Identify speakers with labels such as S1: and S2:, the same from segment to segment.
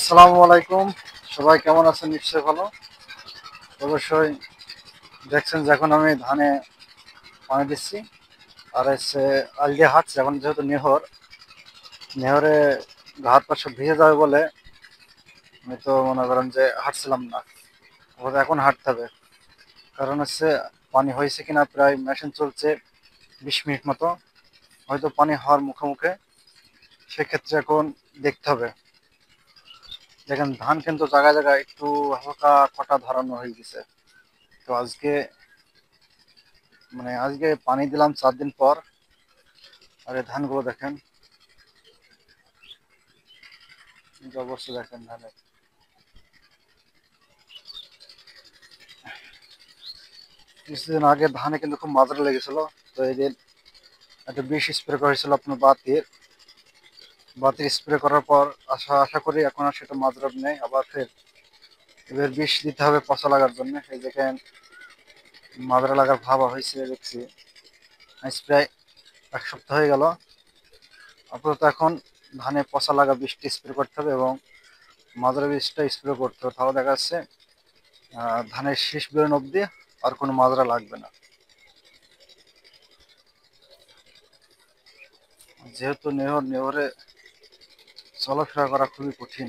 S1: আসসালামু আলাইকুম। সবাই কেমন আছেন? নিশ্চয়ই ভালো। অবশ্যই দেখছেন যে এখন আমি ধানে পানি দিচ্ছি আর হচ্ছে আল দিয়ে হাঁটছি। এখন যেহেতু নেহরে ঘাট পা সব ভিজে যাবে বলে আমি তো মনে করেন যে হাঁটছিলাম না। এখন হাঁটতে হবে, কারণ হচ্ছে পানি হয়েছে কিনা, প্রায় মেশিন চলছে 20 মিনিট মতো, হয়তো পানি হওয়ার মুখে। সেক্ষেত্রে এখন দেখতে হবে। দেখেন ধান কিন্তু জায়গায় জায়গায় একটু হালকা কটা ধরানো হয়ে গেছে। তো আজকে পানি দিলাম 4 দিন পর, আর এই ধানগুলো দেখেন কি অবস্থা। দেখেন ধানের কিছুদিন আগে ধানে কিন্তু খুব মাজরা লেগেছিল। তো এই দিন একটা বিষ স্প্রে করেছিল আপনার বাতির স্প্রে করার পর আশা করি এখন আর সেটা মাজরা নেই। আবার ফের এবার বিষ দিতে হবে পচা লাগার জন্য। এই দেখেন মাজরা লাগার ভাব হয়েছে দেখছি। আজ প্রায় 1 সপ্তাহ হয়ে গেল। আপাতত এখন ধানে পচা লাগা বিষটি স্প্রে করতে হবে এবং মাজরা বিষটা স্প্রে করতে হবে, তাহলে দেখা যাচ্ছে ধানের শীষ বেরোনো অব্দি আর কোনো মাজরা লাগবে না। যেহেতু নেহরে চলাফেরা করা খুবই কঠিন।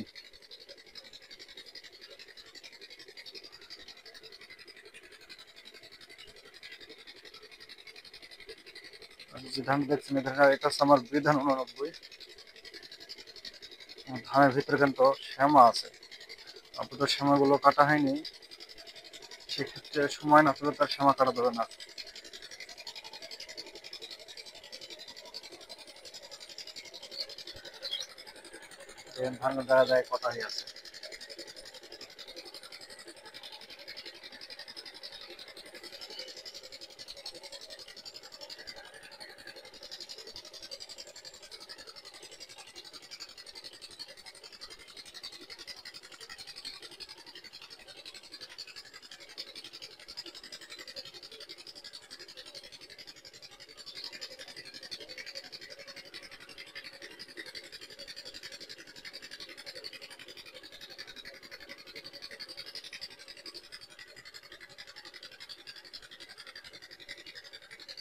S1: আর যে ধান দেখছেন এটা হচ্ছে আমার বিধান 89। ধানের ভিতরে কিন্তু শ্যামা আছে, আপাতত শ্যামাগুলো কাটা হয়নি। সেক্ষেত্রে সময় না পেলে তার শ্যামা কাটা দেবে না। ধান দেখা যায় কটা হয়ে আছে।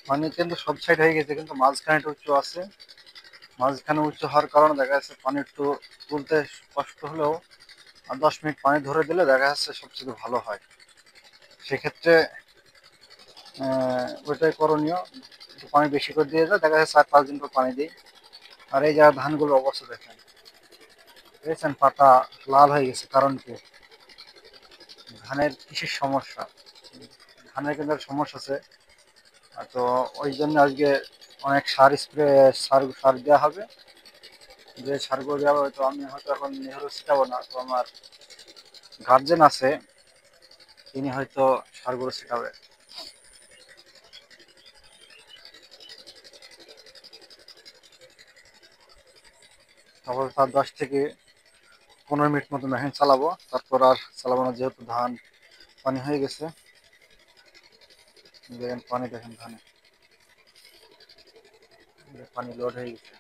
S1: পানি কিন্তু সব সাইড হয়ে গেছে, কিন্তু মাঝখানে একটু উঁচু আছে। মাঝখানে উঁচু হওয়ার কারণে দেখা যাচ্ছে পানি একটু তুলতে কষ্ট হলেও আর 10 মিনিট পানি ধরে দিলে দেখা যাচ্ছে সবচেয়ে ভালো হয়। সেক্ষেত্রে ওইটাই করণীয়। একটু পানি বেশি করে দিয়ে যায়, দেখা যাচ্ছে 4-5 দিন পর পানি দিই। আর এই জায়গায় ধানগুলোর অবস্থা দেখেন, দেখছেন পাতা লাল হয়ে গেছে। কারণ কি? ধানের কিসের সমস্যা? ধানের কিন্তু একটা সমস্যা আছে। তো ওই জন্য আজকে অনেক সার দেওয়া হবে। যে সারগুলো দেওয়া হবে, তো আমি হয়তো এখন নেহরু ছিটাবো না, তো আমার গার্জেন আছে, তিনি হয়তো সারগুলো ছিটাবে। তারপর তার 10 থেকে 15 মিনিট মতো মেশিন চালাবো, তারপর আর চালাবো না, যেহেতু ধান পানি হয়ে গেছে। দেখেন পানি, দেখেন ধানে পানি লোড হয়ে গেছে।